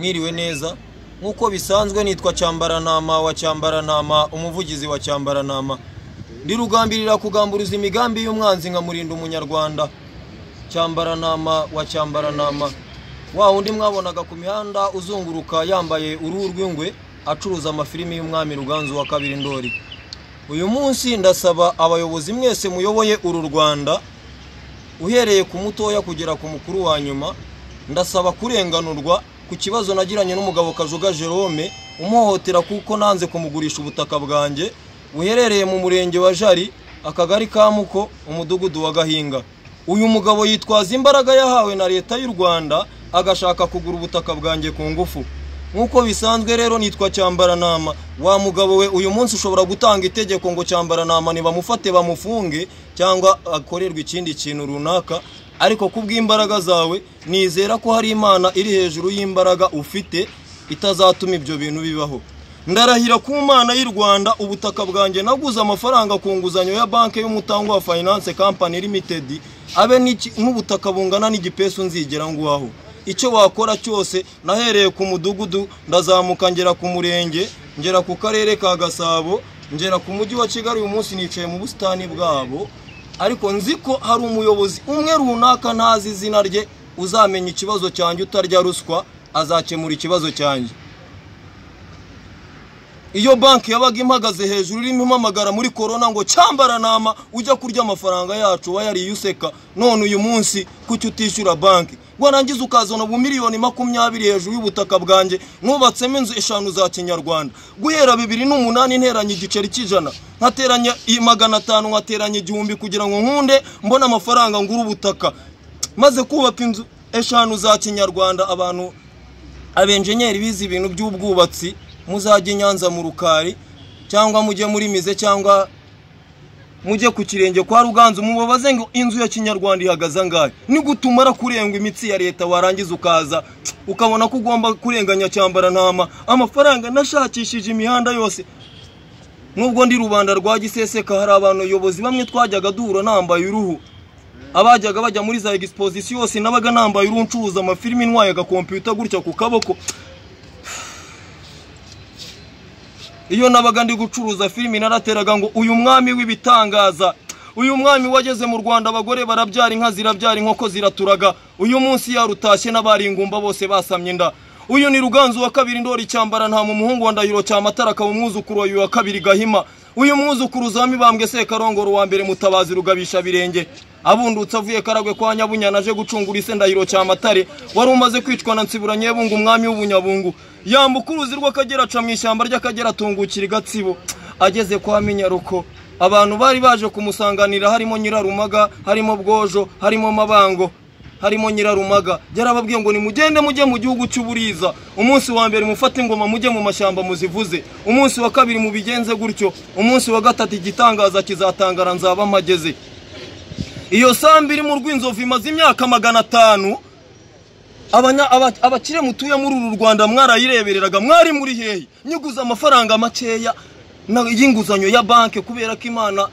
mwiriwe neza nkuko bisanzwe nitwa Cyambaranama wa Cyambaranama umuvugizi wa Cyambaranama ndi rugambirira kugamburiza imigambi y'umwanzi nkamurinda umunyarwanda Cyambaranama wa Cyambaranama wa undi mwabonaga ku mihanda uzunguruka yambaye uruhu rw'ingwe acuruza amafilimi y'umwami Ruganzu wa kabiri Ndoli. Uyu munsi ndasaba abayobozi mwese muyoboye uru Rwanda uhereye ku mutoya kugera ku mukuru wa nyuma, ndasaba kurenganurwa ku kibazo nagiranye n'umugabo Kajuga Jerome umuhohotera kuko nanze kumugurisha ubutaka bwanjye uherereye mu murenge wa Jari akagari ka Muko umudugudu wa Gahinga. Uyu mugabo yitwaza imbaraga yahawe na leta y'u Rwanda agashaka kugura ubutaka bwanjye ku ngufu. Nkuko bisanzwe rero nitwa Cyambaranama wa mugabo we uyu munsi ushobora gutanga itegeko ngo Cyambaranama ni bamufate bamufunge cyangwa akorerwa ikindi kintu runaka, ariko kubw'imbaraga zawe nizera ko hari Imana iri hejuru y'imbaraga ufite itazatuma ibyo bintu bibaho. Ndarahira ku Mana y'u Rwanda ubutaka bwanjye naguze amafaranga ku nguzanyo ya banke y'umutango wa Finance Company Limited abe n'ubutaka bungana n'igipesu nzigera nguaho. Icyo wakora cyose nahereye ku mudugudu ndazamuka ngera ku murenge ngera ku karere ka Gasabo ngera ku mujyi wa Kigali. Uyu munsi nicaye mu busitani bwabo, ariko nzi ko hari umuyobozi umwe runaka ntazi izina rye uzamenya ikibazo cyanjye utarya ruswa azakemura ikibazo cyanjye. Iyo banki yabaga impagaze hejuru irimo impamagara muri corona ngo Cyambaranama ujya kurya amafaranga yacu wayari yuseka, none uyu munsi kuki utishyura banki warangiza ukazona ubu miliyoni 20 hejuru y'ubutaka bwanjye nubatsemo inzu 5 za Kinyarwanda guhera 2008 nteranye igiceri cy'ijana nkateranya 500 nkateranya 1000 kugira ngo nkunde mbona amafaranga nguru ubutaka maze kubaka inzu 5 za Kinyarwanda. Abantu abenjenyeri bizi ibintu by'ubwubatsi muzajye Nyanza mu Rukari cyangwa mujye muri Mize cyangwa mujye ku Kirenge kwa Ruganzu mubabaze ngo inzu ya Kinyarwanda ihagaza ngahe, ni gutumara kurengwa imitsi ya leta warangiza ukaza ukabona ko ugomba kurenganya Cyambaranama amafaranga nashakishije imihanda yose. Nubwo ndi rubanda rwa Giseseka hari abantu yobozi bamwe twajyaga duhura nambaye uruhu, abajyaga bajya muri za exposition yose nabaga nambaye uruhu ncuruza amafilimi ntwaye ga computer gutya ku kaboko. Iyo nabaga ndi gucuruza filimi narateraga ngo uyu mwami w'ibitangaza, uyu mwami wageze mu Rwanda abagore barabyara inka zirabyara inkoko ziraturaga, uyu munsi yarutashye n'abari ingumba bose basamye inda. Uyu ni Ruganzu wa kabiri Ndoli Cyambaranama umuhungu wa Ndahiro Cyamatara akaba umwuzukuru wa kabiri Gahima. Uyu mwuzukuru za Mibambwe Sekarongoro wa mbere Mutabazi Rugabisha Birenge abundutse avuye Karagwe kwa Nyabunyana aje gucungura ise Ndahiro Cyamatare wari umaze kwicwa na Nsibura Nyebungu umwami w'Ubunyabungu. Yambukuruzi rw'Akagera aca mu ishyamba ry'Akagera atungukira Gatsibo. Ageze kwa Minyaruko abantu bari baje kumusanganira harimo Nyirarumaga, harimo Bwojo, harimo Mabango, harimo Nyirarumaga. Yarababwiye ngo ni mugende mujye mu gihugu cy'Uburiza, umunsi wa mbere mufate ingoma mujye mu mashyamba muzivuze, umunsi wa kabiri mubigenze gutyo, umunsi wa gatatu igitangaza kizatangara nzaba mageze. Iyo sambi iri mu Rwinzovu imaze imyaka 500. Abakire mutuye muri uru Rwanda mwarayirebereraga mwari muri hehe? Nyiguza amafaranga makeya y'inguzanyo ya banke kubera ko Imana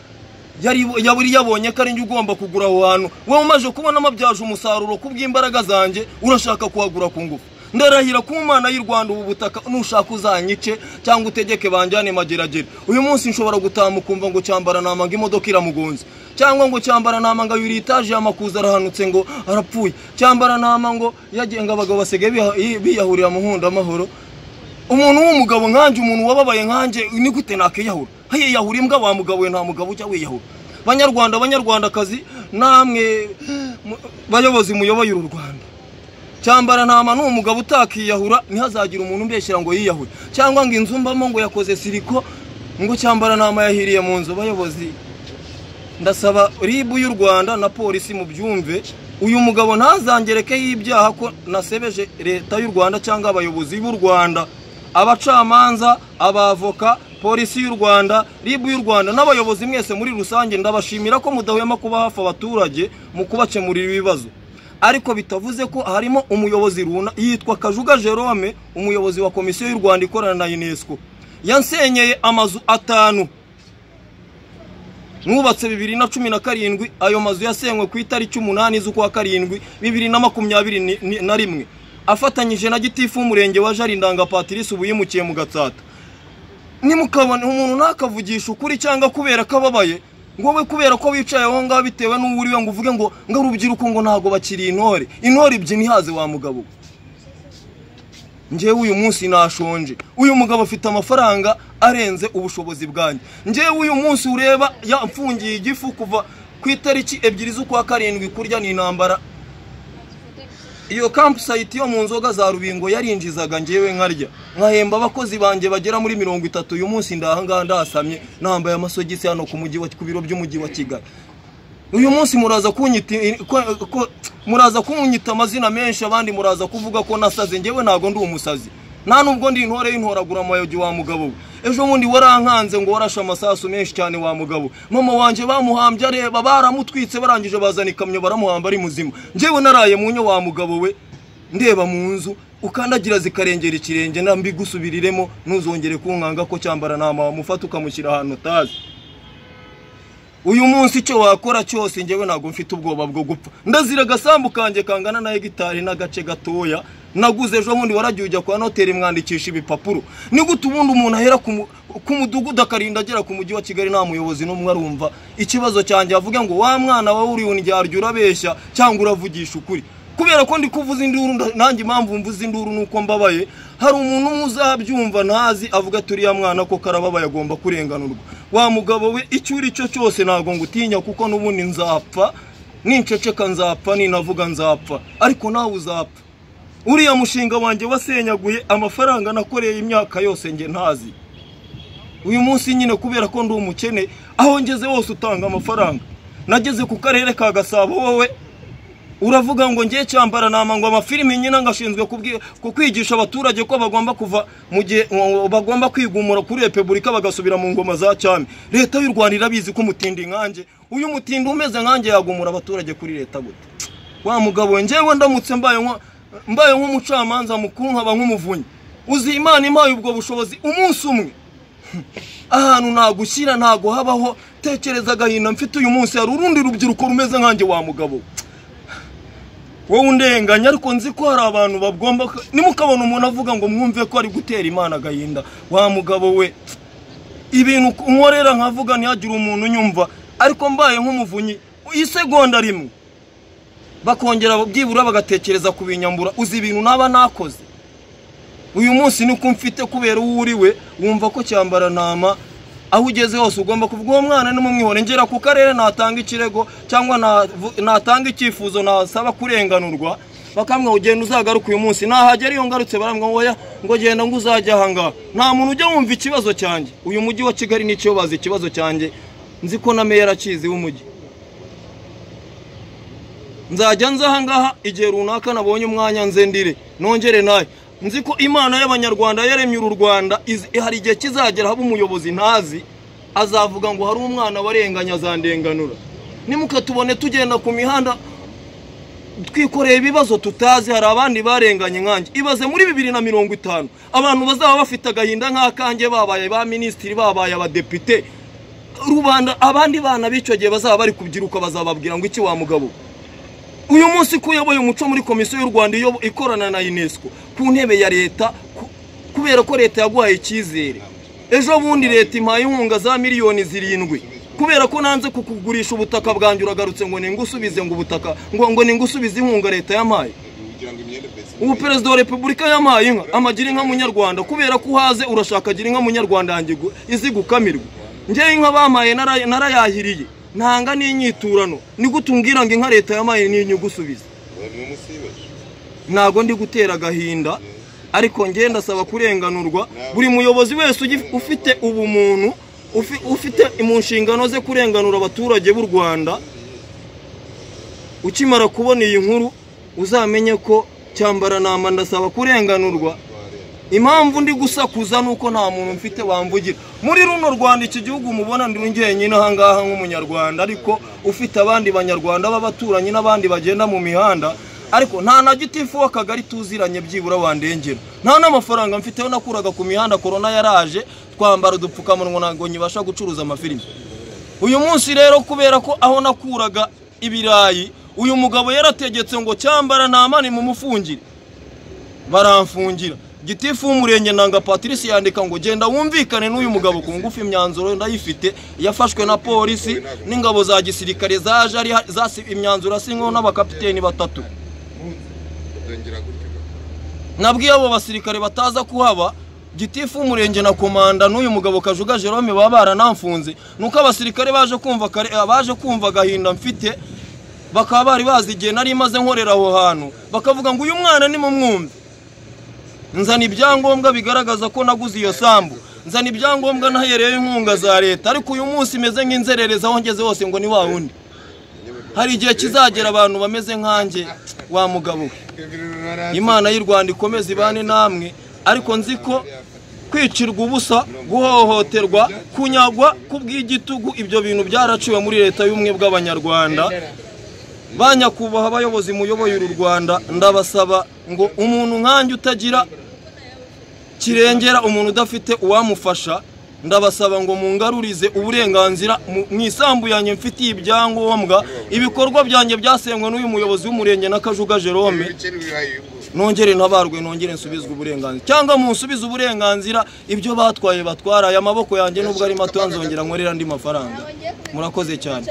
yari yabonye ko ari njye ugomba kugura aho hantu. Wowe umaje kubona amabyaje umusaruro kubw'imbaraga zanjye urashaka kuhagura ku ngufu. Ndarahira ku Mana y'u Rwanda ubu butaka nushaka uzanyice cyangwa utegeke banjyane Mageragere. Uyu munsi nshobora gutamukumva ngo Cyambaranama ngo imodoka iramugonze, cyangwa ngo Cyambaranama ngo yuri etaje y'amakuza arahanutse ngo arapfuye, Cyambaranama ngo yagenga abagabo basege biyahurira mu Nkunda amahoro. Umuntu w'umugabo nkanje, umuntu wababaye nkanje ni gute nakiyahura? Haye yahura imbwa wa mugabo we nta mugabo ujya wiyahura. Banyarwandakazi namwe bayobozi muyoboye uru Rwanda, Cyambaranama ni umugabo utakiyahura ntihazagira umuntu mbeshyira ngo yiyahure cyangwa ngo inzu mbamo ngo yakoze siriko ngo Cyambaranama yahiriye mu nzu. Bayobozi ndasaba ribu y'u Rwanda na polisi mu byumve uyu mugabo ntazangereke y'ibyaha ko nasebeje leta y'u Rwanda cyangwa abayobozi b'u Rwanda, abacamanza, abavoka, polisi y'u Rwanda, ribu y'u Rwanda n'abayobozi mwese muri rusange. Ndabashimira ko mudahwema kuba hafi abaturage mu kubakemurira ibibazo, ariko bitavuze ko harimo umuyobozi runa yitwa Kajuga Jerome umuyobozi wa komisiyo y'u Rwanda ikorana na UNESCO yansenyeye amazu 5 nubatse 2017. Ayo mazu yasenywe ku itariki 8 z'ukwa 7 2021. afatanyije na gitifu w'umurenge wa Jarindanga Patrice ubu yimukiye mu Gatsata. Nimukabona umuntu nakavugisha ukuri cyangwa kubera kababaye ngo we kubera ko wicaye aho ngaho bitewe n'uburiwe ngo uvuge ngo urubyiruko ngo ntago bakiri intore ibyini haze wa mugabo. Njewe uyu munsi nashonje, uyu mugabo afite amafaranga arenze ubushobozi bwanjye. Njewe uyu munsi ureba yamfungiye igifu kuva ku itariki 2 z'ukwa karindwi kurya ni intambara. Iyo campsite yo mu nzoga za Rubingo yarinjizaga njewe nkarya nkahemba abakozi banjye bagera muri 30. Uyu munsi ndahanga ndasamye nambaye amasogisi hano ku biro by'umujyi wa Kigali. Uyu munsi muraza kunyita amazina menshi, abandi muraza kuvuga ko nasaze. Njewe nago ndi umusazi, nta nubwo ndi intore y'intoragura amayogi wa mugabo. Ejo bundi warankanze ngo warasha amasasu menshi cyane wa mugabo. Mama wanje bamuhambye areba baramutwitse barangije bazana ikamyo baramuhamba ari muzima. Njewe naraye munyo wa mugabo we ndeba mu nzu ukandagira zikarengera ikirenge nambi gusubiriremo ntuzongere kunkanga ko cyambara nama wamufata ukamushyira ahantu tazi. Uyu munsi cyo wakora cyose njewe nago mfite ubwoba bwo gupfa. Ndazira gasambu kanje kangana na hegitari n'agace gatoya naguze ejo bundi waragiye ujya kwa noteri mwandikisha ibipapuro. Ni gute ubundi umuntu ahera ku mudugudu akarinda agera ku mujyi wa Kigali nta muyobozi n'umwe arumva ikibazo cyanjye avuga ngo wa mwana wawe uri unjyaryo urabeshya cyangwa uravugisha ukuri. Kubera ko ndi kuvuza induru nanjye impamvu mvuza induru nuko mbabaye hari umuntu muzabyumva ntazi avuga turi ya mwana ko karababaye agomba kurenganurwa. Wa mugabo we icyuri cyo cyose nago ngutinya kuko nubundi nzapfa ninceceka nzapfa ninavuga nzapfa ariko nawe uzapfa. Uriya mushinga wanjye wasenyaguye amafaranga nakoreye imyaka yose nge ntazi. Uyu munsi nyine kubera ko ndi umukene aho ngeze wose utanga amafaranga. Nageze ku karere ka Gasabo wowe uravuga ngo ngiye cyambara nama ngo amafilimi nyina ngashinzwe kwigisha abaturage ko bagomba kuva mu gihe bagomba kwigumura kuri Republika bagasubira mu ngoma za cyami. Leta y'u Rwanda irabizi ko mutindi nkanje, uyu mutindi umeze nkanje yagumura abaturage kuri leta gute. Wa mugabo njewe ndamutse mbaye nk'umucamanza mukuru nkaba nk'umuvunyi uzi Imana impaye ubwo bushobozi umunsi umwe ahantu nagushyira ntago habaho. Tekereza gahinda mfite uyu munsi hari urundi rubyiruko rumeze nkanje wa mugabo. Wowe undenganya ariko nzi ko hari abantu bagomba nimukabona umuntu avuga ngo mwumve ko ari gutera Imana gahinda. Wa mugabo we ibintu nkorera nkavuga ntihagira umuntu nyumva ariko mbaye nk'umuvunyi isegonda rimwe bakongera byibura bagatekereza kubinyambura uzi ibintu naba nakoze. Uyu munsi niko mfite kubera uwuriwe wumva ko cyambara nama aho ugeze hose ugomba kuvuga uwo mwana n'umwihore. Ngera ku karere natanga ikirego cyangwa natanga icyifuzo nasaba kurenganurwa bakamwe ugenda uzagaruka uyu munsi nahagera iyo ngarutse baramwe ngo genda ngo uzajya hanga. Nta muntu ujya wumva ikibazo cyanjye. Uyu mujyi wa Kigali nicyo bazi ikibazo cyanjye nzi ko na meya arakizi w'umujyi. Nzajya nzahangaha igihe runaka nabonye umwanya nzendire nongere naye nzi ko Imana y'Abanyarwanda yaremye uru Rwanda hari igihe kizagera haba umuyobozi ntazi azavuga ngo hari umwana warenganya zandenganura. Nimukatubone tugenda ku mihanda twikoreye ibibazo tutazi hari abandi barenganye nkanje. Ibaze muri 2050 abantu bazaba bafite agahinda nk'akange babaye ba ministeri babaye abadepite rubanda abandi bana bico gihe bazaba bari kubyiruka bazababwira ngo iki wa mugabo. Uyu munsi kuyoboye umuco muri komisiyo y'u Rwanda iyo ikorana na UNESCO ku ntebe ya leta kubera ko leta yaguhaye ikizere. Ejo bundi leta impaye inkunga za miliyoni 7 kubera ko nanze kukugurisha ubutaka bwanjye uragarutse ngo ningusubize ngo ubutaka ngo ningusubize inkunga leta yampaye. Ubu Perezida wa Republika yampaye inka amagira inka munyarwanda kubera ko uhaze urashaka agira inka munyarwanda yanjye izi gukamirwa. Nje inka bamaye narayahiriye ntanga n'inyiturano ni gutungira ngo inka leta yamaye n'inyugusubiza. Nago ndi gutera gahinda ariko ngenda saba kurenganurwa. Buri muyobozi wese ufite ubumuntu ufite imunshingano ze kurenganura abaturage b'u Rwanda ukimara kubona iyi nkuru uzamenye ko cyambara nama ndasaba kurenganurwa. Impamvu ndi gusakuza nuko nta muntu mfite wamvugira muri runo Rwanda. Iki gihugu mubona ndi njyenyine ahangaha nk'umunyarwanda ariko ufite abandi banyarwanda b'abaturanyi n'abandi bagenda mu mihanda ariko nta na gitifu w'akagari tuziranye byibura wandengera. Nta n'amafaranga mfiteho nakuraga ku mihanda corona yaraje twambara udupfukamunwa nago nyibasha gucuruza amafilimi. Uyu munsi rero kubera ko aho nakuraga ibirayi uyu mugabo yarategetse ngo cyambara nama ni mu mufungire. baramfungira. Gitifu w'umurenge Nanga Patrice yandika ngo genda wumvikane n'uyu mugabo ku ngufi, imyanzuro ndayifite yafashwe na polisi n'ingabo za gisirikare zaje ari imyanzuro asinywe n'abakapiteni batatu. Nabwiye abo basirikare bataza kuhaba, Gitifu w'umurenge na komanda n'uyu mugabo Kajuga Jerome baba baranamfunze, nuko abasirikare baje kumva gahinda mfite, bakaba bari bazi igihe nari maze nkorera aho hantu, bakavuga ngo uyu mwana ni mumwumve. Nzana ibyangombwa bigaragaza ko naguze iyo sambu, nzana ibyangombwa nahereye inkunga za leta, ariko uyu munsi meze nk'inzerereza aho ngeze hose ngo ni wa wundi. Hari igihe kizagera abantu bameze nkanjye wa mugabo we. Imana y'u Rwanda ikomeze ibane namwe, ariko nzi ko kwicirwa ubusa, guhohoterwa, kunyagwa kubw'igitugu, ibyo bintu byaraciwe muri leta y'ubumwe bw'abanyarwanda. Banyakubaha abayobozi muyoboye uru Rwanda, ndabasaba ngo umuntu nkanjye utagira kirengera, umuntu udafite uwamufasha, ndabasaba ngo mungarurize uburenganzira mu isambu yanjye mfitiye ibyangombwa. Ibikorwa byanjye byasenywe n'uyu muyobozi w'umurenge na Kajuga Jerome, nongere ntabarwe, nongere nsubizwe uburenganzira, cyangwa munsubize uburenganzira. Ibyo batwaye batwara, aya maboko yanjye nubwo ari mato nzongera nkorera andi mafaranga. Murakoze cyane.